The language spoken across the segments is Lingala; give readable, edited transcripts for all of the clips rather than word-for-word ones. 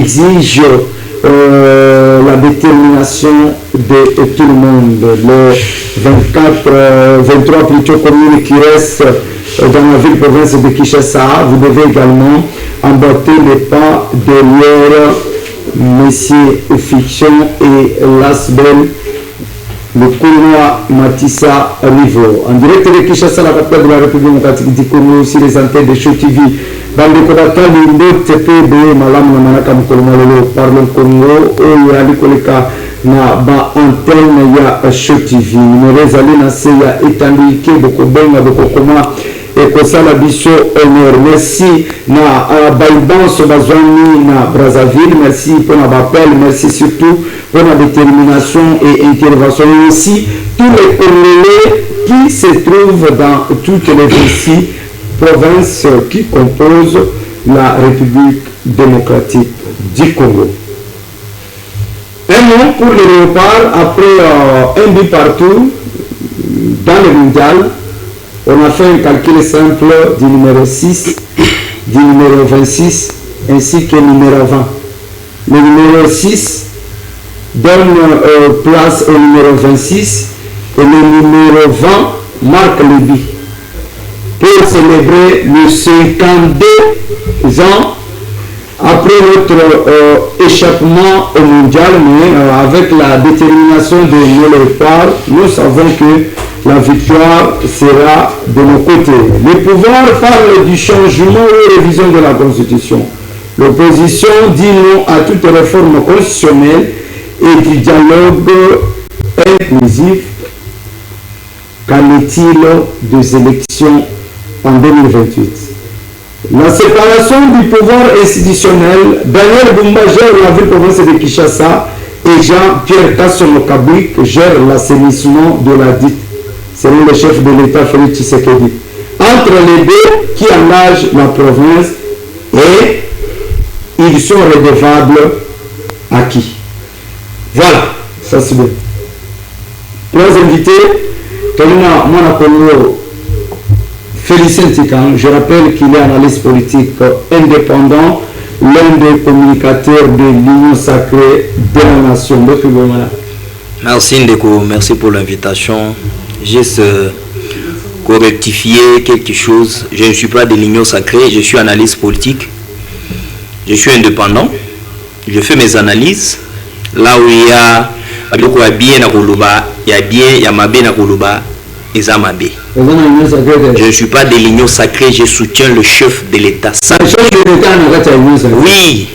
exige la détermination de tout le monde. Les 23 plutôt communes qui restent dans la ville-province de Kinshasa, vous devez également emboîter les pas derrière Messieurs Fiction et Lasbel, le Kounoua Matissa Rivo. En direct de Kinshasa, la capitale de la République démocratique du Congo, aussi les antennes de Show TV. Bande Kodata, Lindo, TPB, Malam, Namanaka, Mkolomalo, Parlons Congo, Oyali Koleka, na ba antenne ya Show TV. Numéro Zalina, c'est ya Etanduike, Bokobenga, Bokokoma, et Kosala Bisso Honor. Merci na Baïban, Sobazwani, na Brazzaville. Merci pour l'appel, merci surtout pour la détermination et intervention. Et aussi tous les Congolais qui se trouvent dans toutes les 26 provinces qui composent la République démocratique du Congo. Un mot pour les léopards, après un but partout dans le mondial, on a fait un calcul simple du numéro 6, du numéro 26 ainsi que numéro 20. Le numéro 6 donne place au numéro 26 et le numéro 20 marque le but. Pour célébrer le 52 ans après notre échappement au mondial, mais avec la détermination de nos léopards, nous savons que la victoire sera de nos côtés. Le pouvoir parle du changement ou révision de la Constitution. L'opposition dit non à toute réforme constitutionnelle et du dialogue inclusif. Qu'en est-il des élections en 2028? La séparation du pouvoir institutionnel, Daniel Bumba gère la ville-province de Kinshasa et Jean-Pierre Kassomo-Kabouik gère l'assainissement de la dite, selon le chef de l'État Félix Tshisekedi. Entre les deux qui engagent la province et ils sont redevables à qui? Voilà, ça c'est bien. Trois invités, Tolina Monakongo, Félicien Tikan, je rappelle qu'il est analyste politique indépendant, l'un des communicateurs de l'Union sacrée de la nation. Merci Ndeko, merci pour l'invitation. Juste rectifier quelque chose. Je ne suis pas de l'Union sacrée, je suis analyste politique. Je suis indépendant. Je fais mes analyses. Là où il y a bien à Koulouba, il y a bien, il y a Mabé à Koulouba, et Zamabé. Je ne suis pas de l'Union sacrée, je soutiens le chef de l'État. Oui.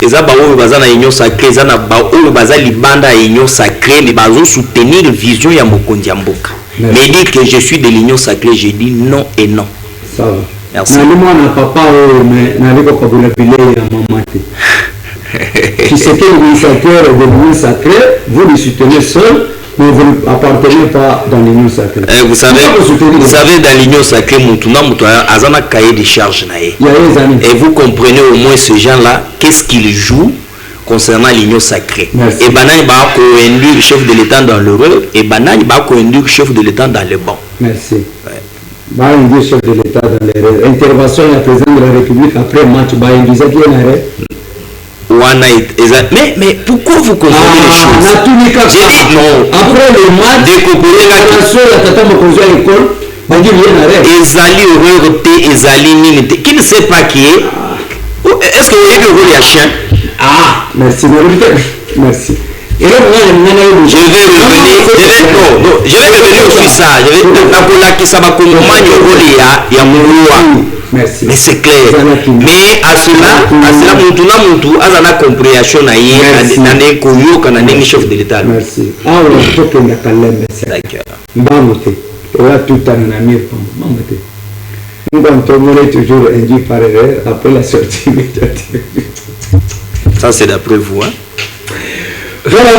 Les Abaou bazana union sacrée, les Abaou bazana libanda union sacrée, mais bazou soutenir la vision ya Mokondi Mboka. Mais dire que je suis de l'union sacrée, je dis non et non. Ça va. Merci. Qui sait que l'initiateur de l'union sacrée, vous le soutenez seul, mais vous n'appartenez pas dans l'union sacrée. Vous savez dans l'union sacrée, Azana cahier de charge. Et vous comprenez au moins ce gens-là, qu'est-ce qu'ils jouent concernant l'union sacrée. Merci. Et Banani va conduire le chef de l'État dans le rôle, et Banani va conduire le chef de l'État dans le banc. Merci. Banani le chef de l'État dans le rôle. Intervention du président de la République après match, Banani qui est arrêt. Mais pourquoi vous comprenez les choses? J'ai dit non. Après le match, découper Ezali Eureuroté, Ezali Minité. Qui ne sait pas qui est? Est-ce que vous avez le rôle à chien? Ah, merci. Merci. Je vais revenir sur ça. Je vais dire que ça va commencer au rôle à Mouroua. Merci. Mais c'est clair. Mais à cela, Moutou, Azana compréhension na yé, Koyo, Kanane, chef de l'État. Merci. Ah, on a tout le calme. D'accord. Bamote. Et là, tout en ami. Bamote. Nous avons toujours induit par erreur après la sortie médiatique. Ça, c'est d'après vous, hein? Voilà,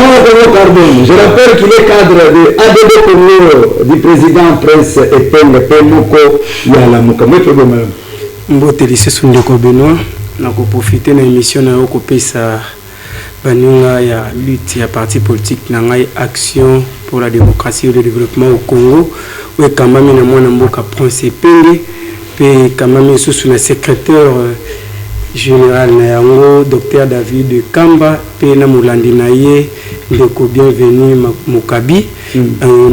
je rappelle qu'il est cadre de ADB Congo du président Prince Epenge Pemoko Yalamuka. Mbote lycée Sundeko Benoît, na ko profiter na émission na ko pesa baninga ya lutte ya parti politique na ngai action pour la démocratie et le développement au Congo. Oui, quand même na mwana mboka Prince Epenge pe quand même sous na secrétaire général na yango Dr David Kamba pe na mulandi na ye ndeko bienvenue Mokabi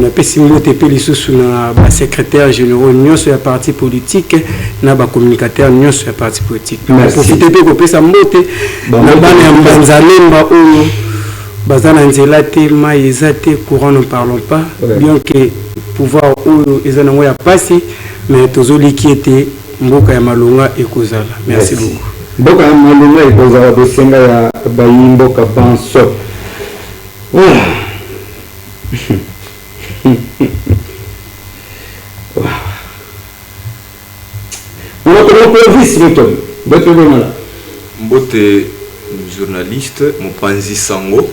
na pesi mbote pe lisusu na ba secrétaire généraux nyonso ya parti politique na ba communicateur nyonso ya parti politique profiter pe ko pesa mbote na bana ya Mbanzalemba oyo bazana nzela te mai eza te courant ne parlons pas bien que pouvoir oyo eza nango ya pasi mais tozoliki ete mboka ya malonga ekozala. Merci beaucoup. Mboka ya malonga ekozala bosenga ya bayimboka banso. Voilà. On a commencé vice Milton. Votre nom là. Mbote journaliste Mopanzi Sango.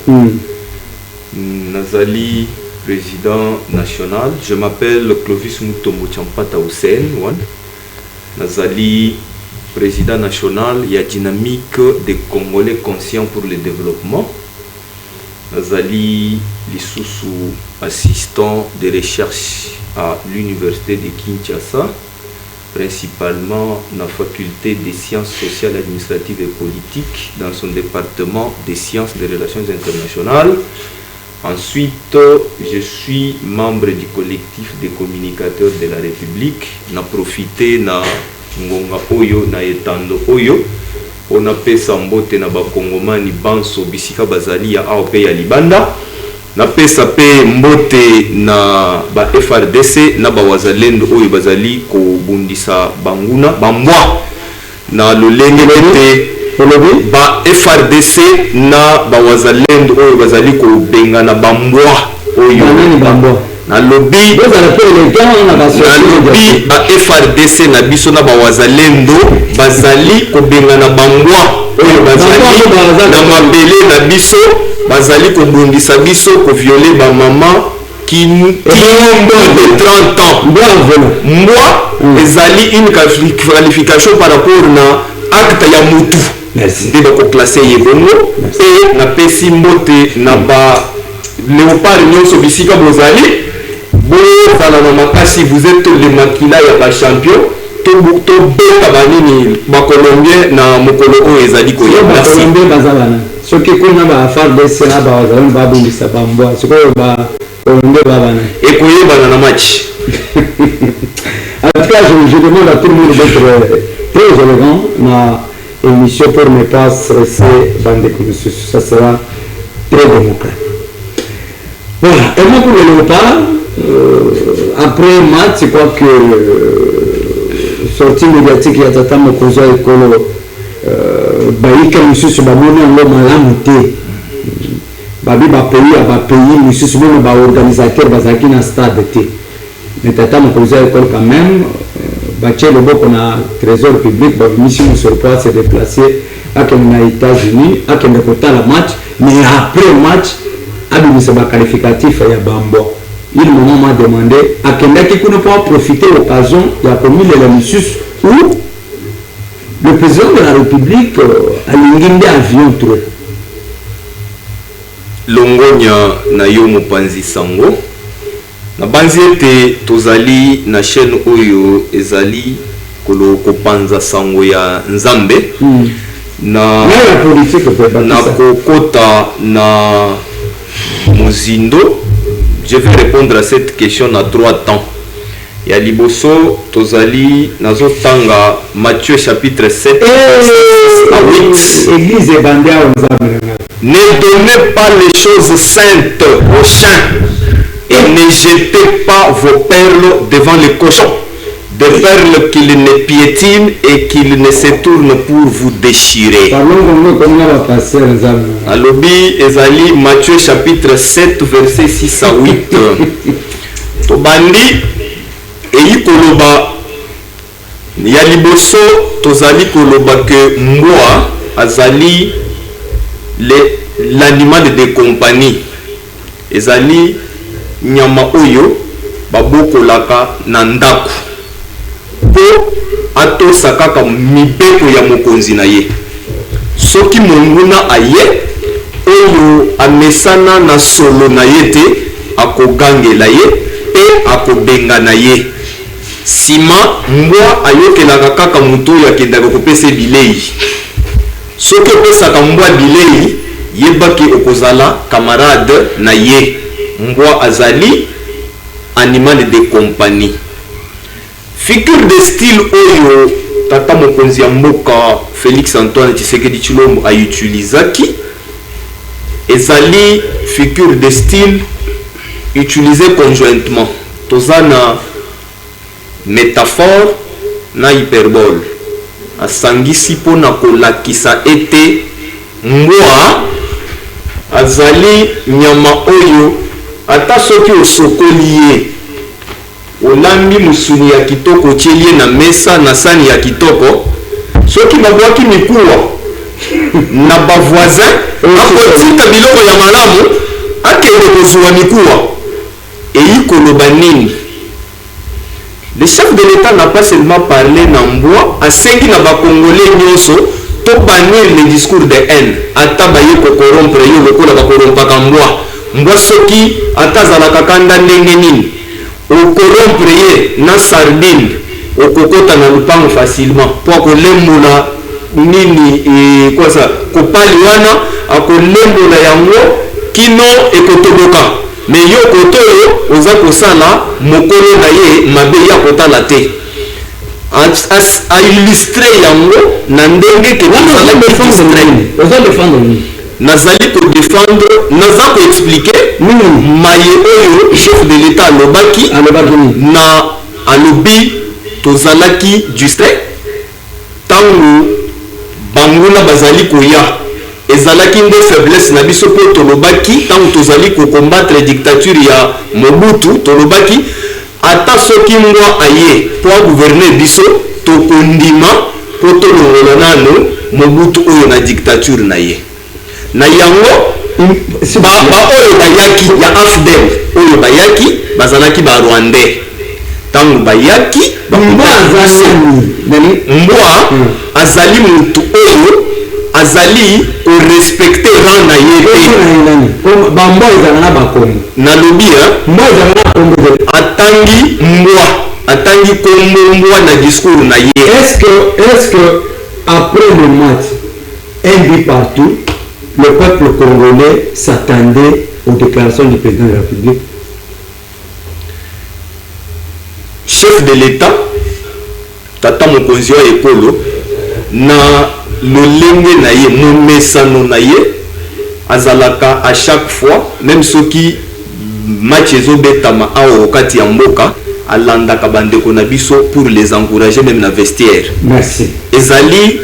Nazali président national. Je m'appelle Clovis Mutombo Champata Hussein. Nazali président national. Il y a dynamique des Congolais conscients pour le développement. Nazali Lisusu, assistant de recherche à l'université de Kinshasa, principalement dans la faculté des sciences sociales, administratives et politiques, dans son département des sciences des relations internationales. Ensuite, je suis membre du collectif des communicateurs de la République. On a profité na ngonga oyo na etando oyo. On a pesa mbote na bakongomani banso bisika bazali ya AOP ya Libanda. Na pesa pe mbote na ba FRDC na ba wazalendo oyo bazali ko bundisa banguna bambwa na lolenge te ba FRDC na ba wazalendo oyo bazali ko benga na bambwa oyo na lobby ba FRDC na biso na ba wazalendo bazali ko benga na bambwa oyo bazali na mabele na biso bazali ko bundisa biso ko violer ba maman qui de 30 ans. Moi ezali une qualification par rapport na acte ya mutu. Merci. Deba ko classer yebongo et na pesi mbote na ba léopard nyonso bisika bozali bo sala na makasi vous êtes les makila ya ba champion to beta banini ba colombien na mokolo o ezali ko ya colombien bazalana soki kuna ba FARDC na ba wazalendo ba bundisa bambwa siko ba colombien babana et koyebana na match. En tout cas, je demande à tout le monde d'être très élégant dans l'émission pour ne pas stresser Bandeko. Ça sera très démocratique. Voilà. Et moi pour le Léopard, après match, je crois que sortie médiatique, il y a Tata Mokozo et Kolo Baïka, monsieur Subamoni, on l'a malamuté. Babi va payer, monsieur Subamoni va organisateur, va s'acquérir dans le stade. Mais Tata Mokozo et Kolo quand même, Baché le beau qu'on a trésor public, mission sur place se déplacer à les États-Unis, à Kenya la match, mais après le match, à la qualificatif il y a Bambo. Il m'a demandé à Kenya qui ne peut pas profiter de l'occasion, il y a commis les missus où le président de la République a l'ingénieur avion trop. Longonya na yo Mopanzi Sango. Na banzi ete tozali na chaîne oyo ezali kopanza sango ya Nzambe na kokota na Mozindo. Je vais répondre à cette question na 3 temps. Ya liboso tozali nazo tanga Matthieu chapitre 7 à 8. Église bandia Nzambe. Ne donnez pas les choses saintes aux chiens. Et ne jetez pas vos perles devant les cochons, des perles qu'ils ne piétinent et qu'ils ne se tournent pour vous déchirer. Alobi ezali Matthieu chapitre 7 verset 6 à 8. Tobandi eyi koloba ya liboso tozali koloba que moi azali l'animal de compagnie ezali nyama oyo babokolaka na ndako po atosa kaka mibeko ya mokonzi na ye. Soki monguna aye oyo amesana na solo na ye te akogangela ye pe akobenga na ye. Sima mbwa ayokelaka kaka mutu oyo akendaka kopesa bilei soki opesaka mbwa bilei yebaki okozala camarade na ye. Mbwa azali animal de compagnie. Figure de style oyo tata mokonzi ya mboka Félix Antoine Tshisekedi Tshilombo ayutilizaki ezali figure de style utilisée conjointement. Tozana métaphore na hyperbole. Asangisi pona kolakisa ete mbwa azali nyama oyo ata soki osokoli ye olambi musuni ya kitoko otielie na mesa na sani ya kitoko, soki babwaki mikuwa na bavoisin akotika biloko ya malamu akende kozwa mikuwa eyi koloba nini? Le chef de l'État n'a pas seulement parlé n'amboa, asengi na bakongolais nyonso to bannir le discours de haine. Ata baye ko corrompre yo lokola ba corrompaka mbwa. Mbwa soki ata zalaka kanda ndenge nini. O corrompre ye na sardine okokota na lupango facilement. Po akolembola nini quoi ça kopali wana akolembola yango kino ekotoboka. Mais yo koto oza kosala mokolo na ye mabe ya kotala te a illustré yango na ndenge ke nazali ko défendre naza ko expliquer maye oyo chef de l'État alobaki na alobi tozalaki justin tangu banguna bazali koya ezalaki nde faiblesse na biso po tolobaki tangu tozali ko combattre dictature ya Mobutu tolobaki ata soki mbwa aye po gouverner biso tokondima po tolongola nano Mobutu oyo na dictature na ye na yango oyo bayaki ya AFDEL oyo bayaki bazalaki ba Rwandais tangu bayaki mbwa azali mutu oyo azali o respecter rang na ye nalobi atangi kombo mbwa na discours na ye. Est-ce que après le match un but partout le peuple congolais s'attendait aux déclarations du président de la République? Chef de l'État tata mokonzi wa ekolo na lolenge na ye momesano na ye azalaka à chaque fois même soki match ezobetama awa okati ya mboka alandaka bandeko na biso pour les encourager même na vestiaire. Merci. Ezali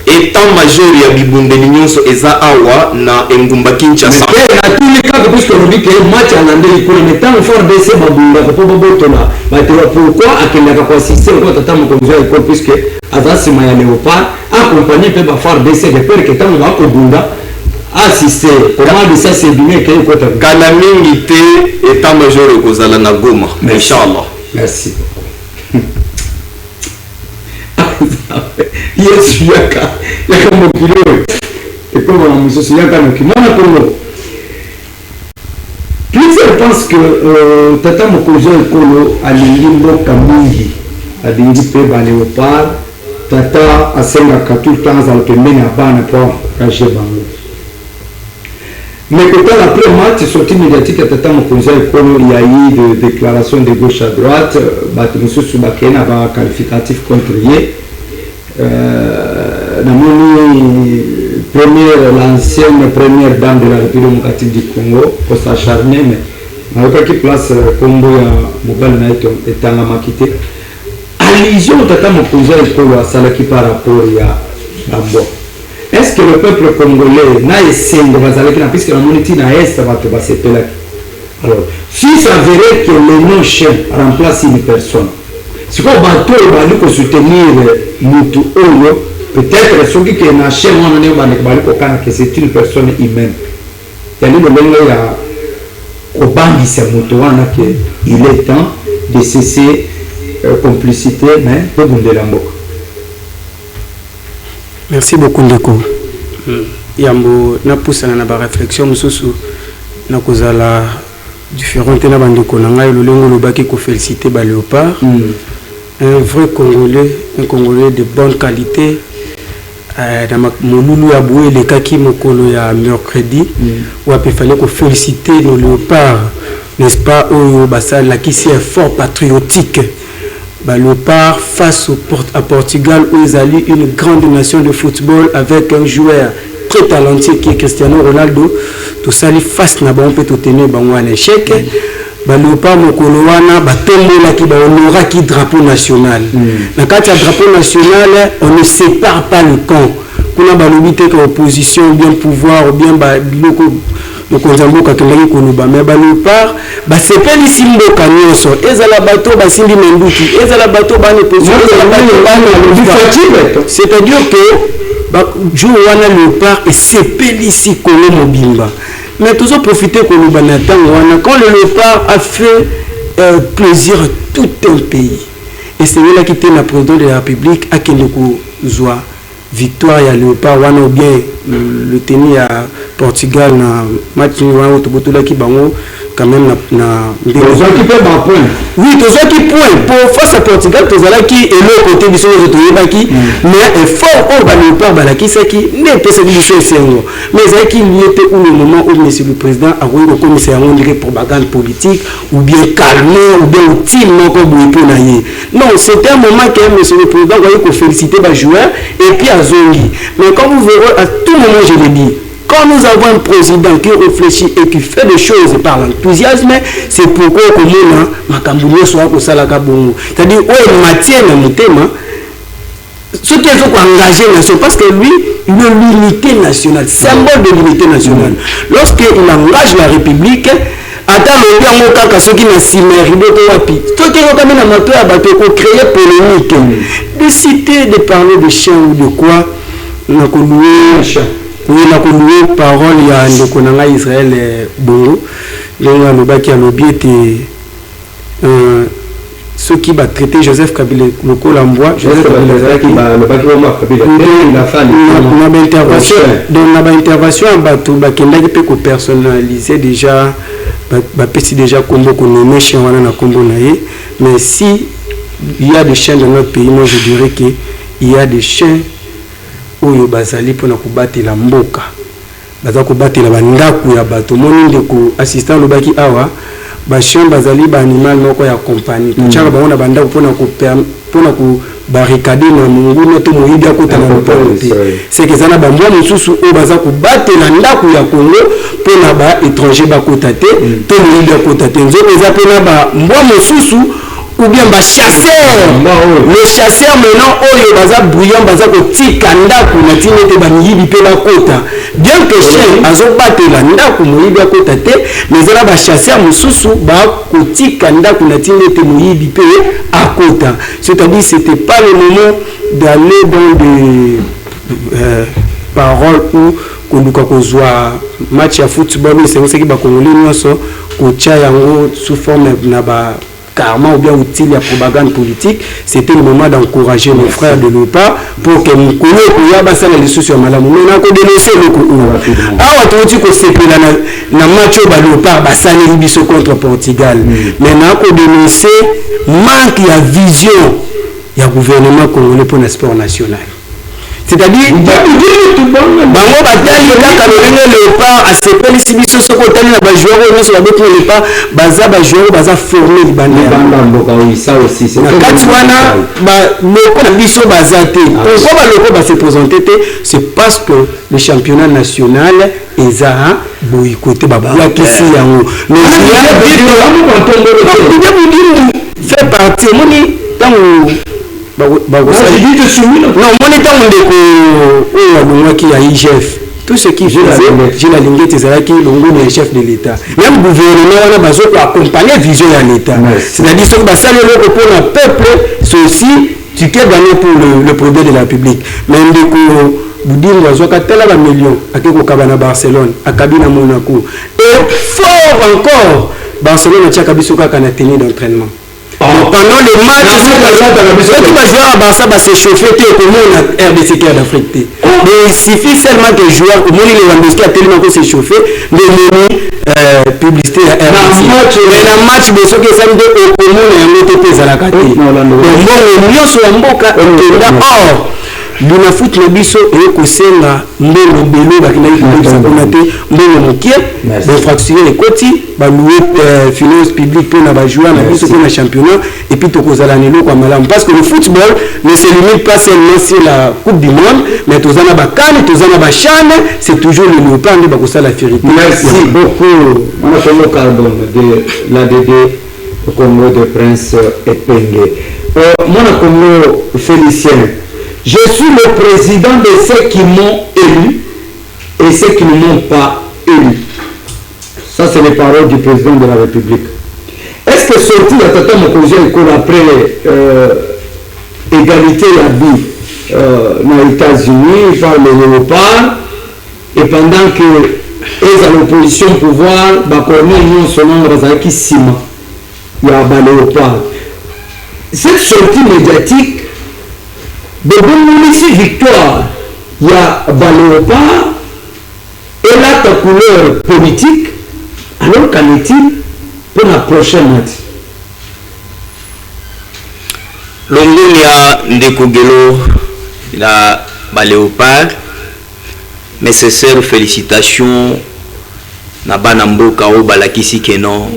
état major ya bibundeli nyonso eza awa na engumba Kinshasa. Pourquoi akendaka ko assister ko tata mokonzi ya école puisque azasima ya Léopard accompagné pe ba FARDC de peur que tango ba ko bunda assister comment de ça c'est bien que ko ta kana mingi te état major ekozala na Goma inchallah. Merci. Yes yaka mokilo et comme on a monsieur yaka mokilo na Congo. Plusieurs pensent que tata mokonzi ekolo alingi mboka mingi alingi mpe baléopard tata asengaka tout le temps azala pembeni ya bana po encourage bango. Mais kotala après match sorti médiatique ya tata mokonzi ekolo il y a eu de déclaration de gauche à droite bato mosusu bakei na baqualificatif contre ye namoni l'ancienne première dame de la République démocratique du Congo pour s'acharner mais nayokaki place kombo ya mobali na ye etangamaki te allusion tata mokonzi ekolo asalaki par rapport ya bambwa. Est-ce que le peuple congolais na esengo bazalaki na puisque namoni ntina este bato basepelaki? Alors si s'avérait que le nom chien remplace une personne sikoyo bato oyo bali kosoutenir mutu oyo peut-être soki ke na chaîne wana nde bandeko bali kokana que c'est une personne humaine yani lolenge ya kobangisa moto wana ke il est temps de cesser complicité mais tobundela mboka. Merci beaucoup ndeko yambo napusana na baréflexion mosusu nakozala différente na bandeko na ngai lolengo lobaki ko féliciter ba Léopard un vrai Congolais, un Congolais de bonne qualité. Mon a boué les kaki mokolo ya mercredi où il fallait féliciter nos léopards, n'est-ce pas, au Bassa la qui c'est fort patriotique. Léopard face à Portugal où ils allaient une grande nation de football avec un joueur très talentueux qui est Cristiano Ronaldo. Tout ça les face na bon peut tenir un échec. Léopard mokolo wana batombola ki honora ki drapeau national. Na kati ya drapeau national, on ne sépare pas le camp. Kuna balobite ka opposition ou bien pouvoir ou bien biloko mokonzamboka kelaki koloba mais Léopard basepeli simboka nyonso ezala bato basimbi menduki ezala bato bane position ezala bato c'est-à-dire que jour wana Léopard esepeli si kolo mobimba. Mais tous ont profité pour nous quand le Léopard a fait plaisir à tout un pays. Et c'est là qui était le président de la République à Kenoko Zoua. Victoire à Léopard, ou bien le tennis à Portugal, na match qui quand même oui, tous qui point pour face à Portugal, tous qui est le côté du son qui mais fort au Léopard balaki c'est qui n'est pas celui du Sengo mais c'est qu'il y était où le moment où monsieur le président a eu le commissaire on dirait propagande politique ou bien calmer ou bien team non c'était un moment que monsieur le président voyait féliciter les joueurs et puis à Zongi mais comme vous verrez à tout moment je l'ai dit. Quand nous avons un président qui réfléchit et qui fait des choses par l'enthousiasme, c'est pourquoi Makambouné soit au Salakabongo. C'est-à-dire, où maintient le thème, ceux qui sont engagés parce que lui, il est l'unité nationale, symbole de l'unité nationale. Lorsqu'il engage la République, attends le bien mon cas ceux qui n'ont si mérité ceux qui ont quand même un moteur à battre pour créer polémique, de citer, de parler de chien ou de quoi, on a connu oui, la parole il y a un Konanga Israël Bongo. Donc le lobby était ceux qui va traiter Joseph Kabila le Colombois. Joseph Kabila qui va le intervention. Donc la intervention en bateau, qui peut personnaliser déjà, petit déjà combo qu'on nomme chien wana combo naé. Mais si il y a des chiens dans notre pays, moi je dirais que il y a des chiens oyo bazali pona kubatela mboka baza kubatela bandaku ya bato moni ndeko assistant lobaki awa ba chien bazali ba animal moko ya compagnie tchaka ba ona bandaku pona ku barricade na mungu to moyibi akota na mpote c'est que zana ba mbwa mususu o baza kubatela ndaku ya Congo pona ba étranger ba kotate to moyibi akota te nzo eza pona ba mbwa mususu ou bien ba chasseur le chasseur maintenant oyo baza bouillant baza kotika ndaku na tinete ba miyibi pe ba kota bien que chien azobatela ndaku moyibi akota te mais zala ba chasseur mususu ba kotika ndaku na tinete moyibi pe akota c'est-à-dire c'était pas le moment d'aller dans des paroles où koluka kozwa match ya football c'est ce qui ba congolais nyonso kocha yango sous forme na ba carrément ou bien utile à propagande politique. C'était le moment d'encourager nos frères de l'OPA pour que nous connaissions les sous sur Malamou. Nous avons dénoncé le coup. Ah, on a dit que c'est na match au l'OPA basali biso contre Portugal. Mais nous avons dénoncé manque de vision du gouvernement congolais pour le sport national. C'est-à-dire, bango batali kaka lolenge Léopard asepeli sibiso soko tali na ba joueur nyonso ba beto Léopard baza ba joueur baza formé libanda mboka oui ça aussi c'est kati wana ba loko na biso baza te pourquoi ba loko ba se présenter te c'est parce que le championnat national eza boycotté baba la kisi yango mais fait partie moni tango non, mon état qui a IGF. Tout ce qui fait la ligne de le chef de l'État. Même le gouvernement a besoin d'accompagner la vision de l'État. C'est-à-dire que pour le peuple, c'est aussi tu peux gagner pour le progrès de la République. Mais Boudin Wazoka tel à million à Kabana Barcelone, à Kabina Monaco. Et fort encore, Barcelone a Tchakabisoka qui a tenu d'entraînement. pendant le match soki bajoueur ya Barça basechauffe te okomona RDC Équerre d'Afrique te mais il suffit seulement que joueur omoni Lewandowski atelema kosechauffe nde omoni publicité ya RDC mais na match boye soki esali nde okomona yango te mpe ezalaka te mbongo nyonso ya mboka ekenda or bina foot na biso ekosenga mbongo belo bakendaki kobebisa mpona te mbongo mokie infraction ekoti balouer finance publique mpe na bajoueur na biso mpe na championnat et puis tokozala na eloko ya malamu parce que le football ne se limite pas seulement sur la coupe du monde mais toza na bakane toza na bachane c'est toujours le léopard nde bakosala vérité. Merci beaucoup Mwana Congo Carbone de l'ADD Congo de Prince Epenge. Mwana Congo Félicien, je suis le président de ceux qui m'ont élu et ceux qui ne m'ont pas élu. Ça, c'est les paroles du président de la République. Est-ce que sorti la Tata Mokozo École après égalité à vie dans les États-Unis par les léopards et pendant que ils à l'opposition pouvoir, ils sont qui Sima, il y a un léopard. Cette sortie médiatique de bonne victoire, il y a Baléopard et là ta couleur politique, alors qu'en est-il pour la prochaine match? Longonia Ndekogelo, la Baléopard, mes sincères félicitations, Nabanamboka o Balakisi Kenon,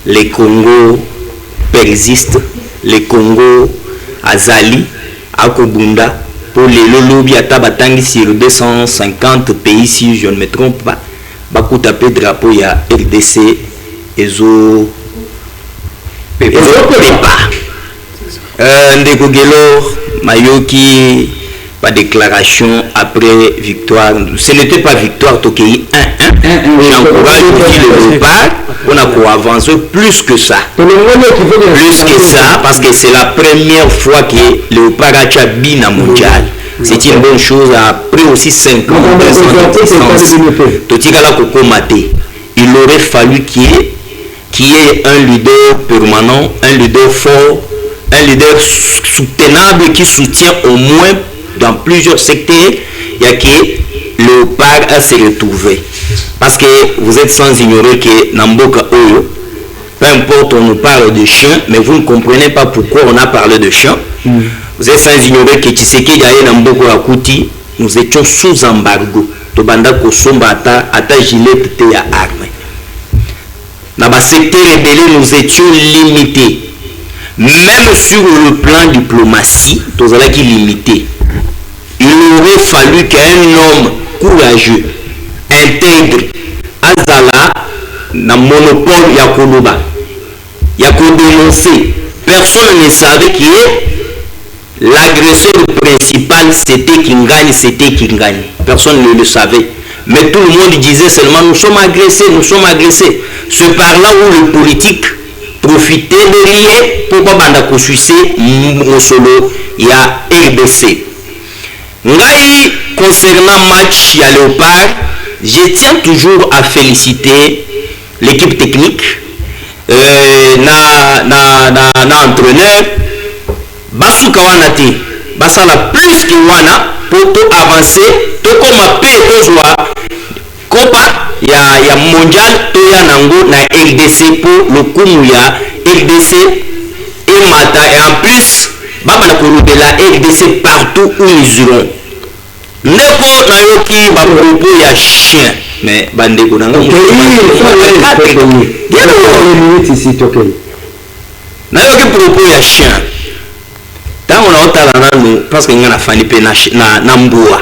les Congo persistent, les Congo Azali, Akobunda, pour les lolobi Atabatangi sur 250 pays, si je ne me trompe pas, Bakou tapé drapeau, il y a RDC, Ezo Pepa. Ndekogelo, Mayoki, pas déclaration après victoire. Ce n'était pas victoire, Tokei 1-1. J'encourage aussi le départ. On a pour avancer plus que ça. Plus que ça, parce que c'est la première fois que le Léopard a Tchabina mondial. C'est une bonne chose. Après aussi 5 ans de distance, il aurait fallu qu'il y ait un leader permanent, un leader fort, un leader soutenable qui soutient au moins dans plusieurs secteurs. Il y a que le Léopard à se retrouver. Parce que vous êtes sans ignorer que Namboka Oyo, peu importe, on nous parle de chiens, mais vous ne comprenez pas pourquoi on a parlé de chiens. Vous êtes sans ignorer que Tshisekedi Aye Namboka Akuti, nous étions sous embargo. Tobanda Kosomba ata gilet te ya arme. Dans le secteur rebelle, nous étions limités. Même sur le plan diplomatie, nous avons limité. Il aurait fallu qu'un homme courageux, intègre, Azala, dans le monopole Yakoluba, dénoncer. Personne ne savait que l'agresseur principal c'était Kingani. Personne ne le savait. Mais tout le monde disait seulement nous sommes agressés. C'est par là où le politique profitait de lier pour pas sucer mon solo, il y a RDC. Ngai, concernant match à Léopard, je tiens toujours à féliciter l'équipe technique, entraîneur, Basuka Wanate, Basala plus que Wana, pour tout avancer, tout comme a P2 Copa, il y a mondial, tout y a Nango, na RDC pour le coup, il y a RDC et Mata, et en plus, Baba de la RDC partout où ils iront. N'importe qui va propos il y a chien. Mais Bandeko Nanga Nayoki propos il y a chien. Tant on a otala nanu parce que ngana fani pe na mboa.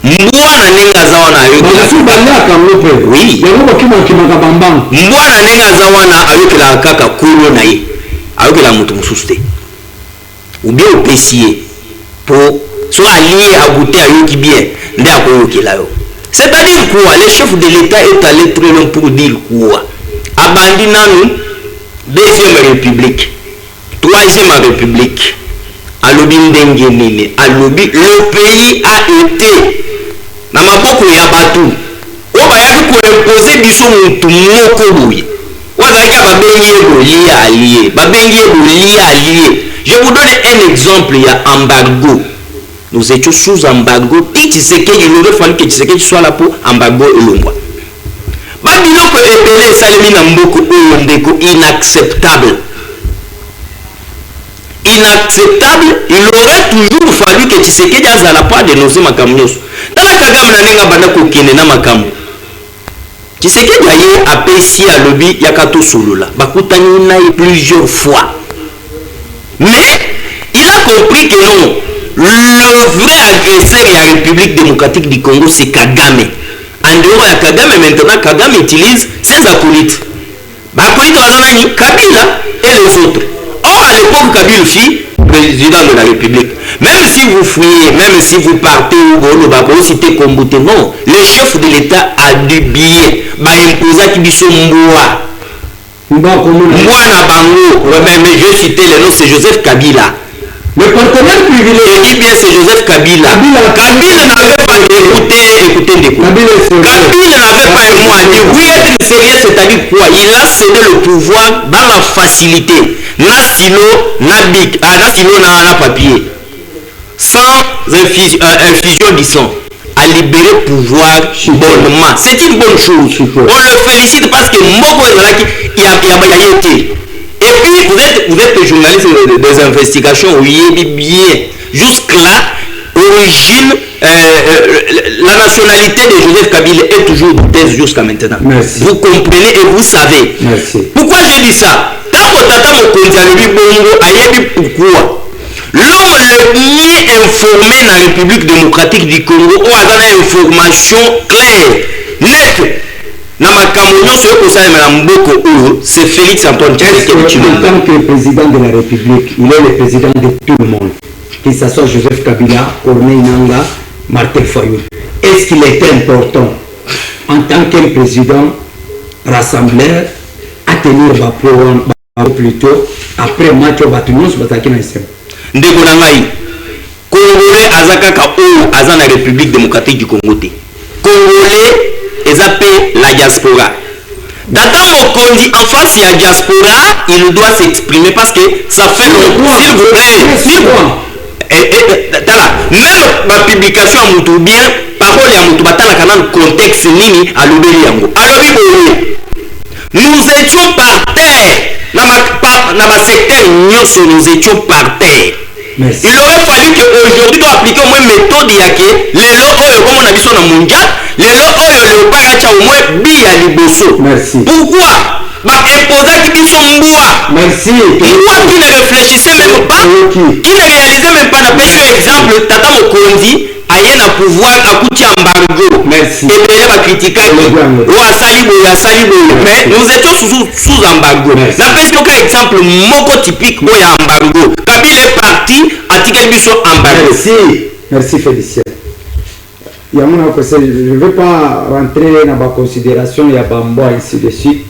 Mboa na nenga zawana ayoki la. Oui. Mboa na nenga zawana ayoki la kaka kuro na ye. Ayoki la mutu mususte. Ou bien au pessier pour soit allié à goûter à yoki bien. C'est-à-dire quoi? Le chef de l'État est allé très loin pour dire quoi? Abandi Nanou, deuxième république, troisième république, Alobi Ndengenine, Alobi, le pays a été, Namaboko Yabatu, Obayaki pour imposer Bissou Moutou Mokobouye. Ouais, Je vous donne un exemple, il y a embargo. Nous étions sous embargo. Il aurait fallu que Tshisekedi soit là pour embargo et l'ombre. Babiloko ebele salemi na mboko oyo ndeko inacceptable. Inacceptable, il aurait toujours fallu que Tshisekedi azala pas de nos makambo nyonso. Tala Kagame na nenga banda kokende na makambo. Tshisekedi aye apesi à lobby yakato solola. Bakutani na plusieurs fois. Mais il a compris que non, le vrai agresseur de la République démocratique du Congo c'est Kagame. En dehors de Kagame, maintenant Kagame utilise ses acolytes. Bakolytes Wazanani, Kabila et les autres. Or à l'époque Kabila fut président de la République. Même si vous fouillez, même si vous partez au Golo, cité Kombote, non, le chef de l'État a dû billet. Imposa Kibiso Mboua. Mboua na Bango, mais je citais le nom, c'est Joseph Kabila. Le partenaire privilégié. Je dis bien c'est Joseph Kabila. Kabila n'avait pas écouté. Kabila n'avait pas un mot à dire. Oui, être sérieux, c'est-à-dire quoi? Il a cédé le pouvoir dans la facilité. Na stylo, na bic, na stylo, na papier. Sans infusion du sang. À libérer pouvoir bonnement. C'est une bonne chose. On le félicite parce que Moko il y a été. Et puis, vous êtes journaliste des investigations, oui, bien. Jusque-là, origine, la nationalité de Joseph Kabila est toujours thèse jusqu'à maintenant. Merci. Vous comprenez et vous savez. Merci. Pourquoi je dis ça? Quand Tata Mokonzi a levé Bongo, ayebi pourquoi? L'homme le mieux informé dans la République démocratique du Congo, on a une information claire, nette. C'est Félix Antoine Tshisekedi. En tant que président de la République, il est le président de tout le monde. Que ce soit Joseph Kabila, Corneille Nangaa, Martin Fayulu. Est-ce qu'il est important, en tant que président rassembleur, à tenir plutôt après match au Batunios Bataki Naïsem? Ndeko Nangai, Congolais Azakaka ou Azana République démocratique du Congo. Congolais la diaspora. Tata Mokonzi en face il y a diaspora, il doit s'exprimer parce que ça fait longtemps. S'il vous plaît. Même ma publication à Moutou bien, parole à Moutou Batala Kanal contexte nini à l'obéli yango. Nous étions par terre. Dans ma secteur, nous étions par terre. Merci. Il aurait fallu qu'aujourd'hui, nous appliquions au moins méthode yake, les lots, comme on a dit sur le mondial, les lots, le paracha au moins, bia liboso. Merci. Pourquoi? Imposa qui dit son mboua. Merci. Moi qui ne réfléchissais même pas, qui ne réalisait même pas, n'a fait exemple, Tata Mokonzi, aye na pouvoir à coucher embargo. Merci. Et bien, il va critiquer. Mais nous étions sous embargo. N'a fait aucun exemple, moko typique, où il y a embargo. Kabila est parti, Atikel Bisso embargo. Merci. Merci Félicien. Je ne veux pas rentrer dans ma considération, il y a Bambo, ainsi de suite.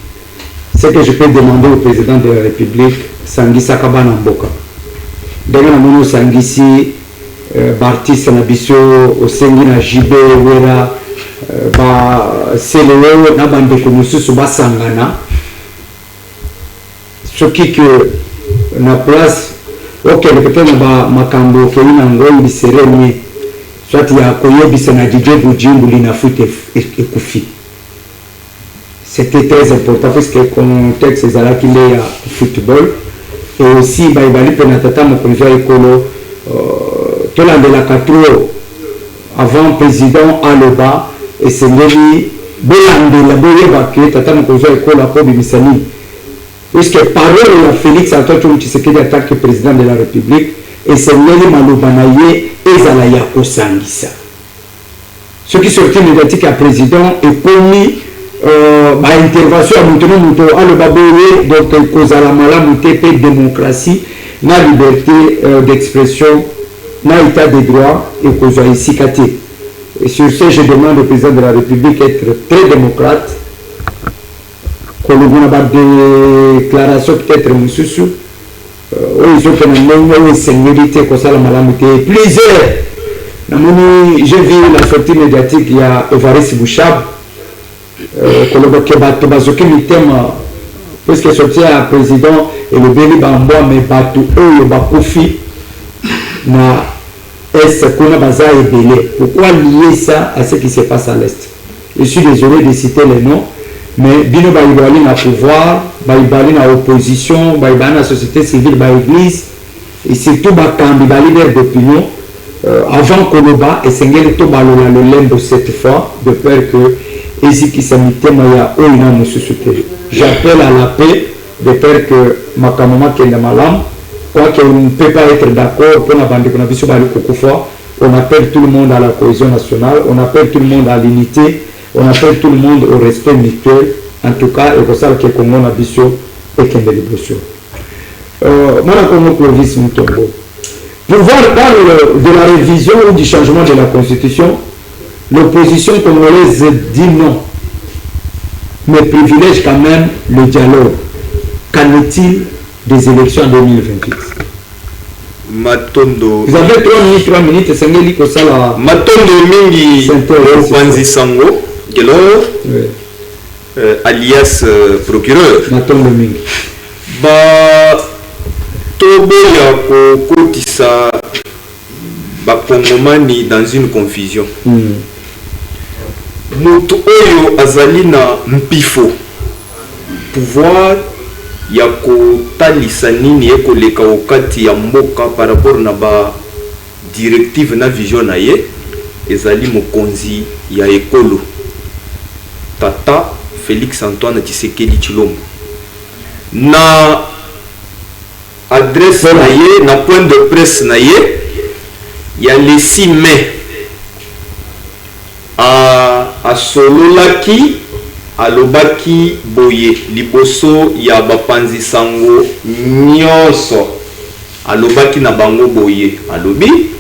Ce que je peux demander au président de la République, Sangisa Kabana Mboka. D'ailleurs, nous Sangisi, Bartis Nabiso, Osengi na Jibe, Wera, Seleo, Nabande Komusu, Suba Sangana. Ce qui que na place, ok, peut-être Makambo, Kéina Ngoy, Bissereni, soit il y a Koye Bissana Djidje, Boudjimbouli, Nafut et Koufi. C'était très important parce que le contexte est là qu'il est à football. Et aussi, il y a Penatata, mon président écolo, tout l'an de la 4 avant président Aloba, et c'est lui, Belande, la Boyeba, qui est Tata, mon président écolo, à Kobe Bissani. Puisque parole de Félix Antoine Tshisekedi en tant que président de la République, et c'est lui, Malobanaye, et Zalaya Kosangisa. Ce qui sortit médiatique à président est commis. Intervention à Moutono à le Baboye, donc Kozala Malam, TP, démocratie, la liberté d'expression, l'état des droits et Kozoa ici Kati. Et sur ce, je demande au président de la République d'être très démocrate. Qu'on a des déclarations peut-être Moussoussou, ils ont fait une sécurité Kozala Malam, plusieurs. J'ai vu la sortie médiatique, il y a Evariste Bouchab. Koloba Kebato Bazoki Mitema puisque sorti à président et le Béli Bamboa, mais Batou, eux, Bakofi, na est qu'on a bazar et belé. Pourquoi lier ça à ce qui se passe à l'Est? Je suis désolé de citer les noms, mais Bino Baïbali na pouvoir, Baïbali na opposition, Baïbali na société civile, Baïglise, et surtout Bakambi, leader d'opinion, avant Koloba, et Sengel Tobalola le lembo cette fois, de peur que ici qui s'amite Maya Oina nous suscite. J'appelle à la paix, de peur que Makamama Kenda Malam, quoi qu'on ne peut pas être d'accord pour la bande qu'on a vu sur le Kokofa, on appelle tout le monde à la cohésion nationale, on appelle tout le monde à l'unité, on appelle tout le monde au respect mutuel. En tout cas, et pour ça que Congo a vu sur et qu'il y a des blessures. Moi, je Clovis Mutombo. Pour voir dans de la révision ou du changement de la Constitution, l'opposition congolaise dit non, mais privilège quand même le dialogue. Qu'en est-il des élections en 2028? Matondo. Vous avez 3 minutes, c'est un peu ça là. Matondo Mingi Panzi Sango, alias procureur. Matondo Mingi. Ba Tobo ya kokotisa bakongomani dans une confusion. Mutu oyo azali na mpifo pouvoir ya kotalisa nini ekoleka okati ya mboka par rapport na ba directive na vision na ye ezali mokonzi ya ekolo Tata Félix Antoine Tshisekedi Tshilombo. Na adresse na ye, na point de presse na ye, ya le 6 mai a sololaki alobaki boye liboso ya bapanzi sango nyonso alobaki na bango boye alobi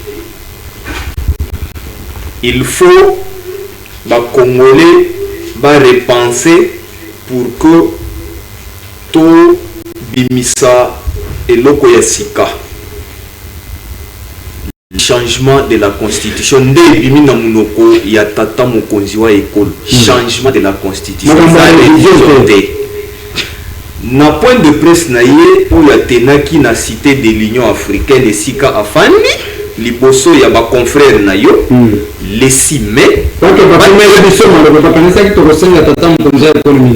il faut ba Congolais ba repenser pour que to bimisa eloko ya sika le changement de la constitution nde bimi na munoko ya tata mokonzi wa ekolo changement de la constitution na point de presse na ye oyo atenaki na cité de l'Union africaine esika afandi liboso ya ba confrère na yo le 6 mai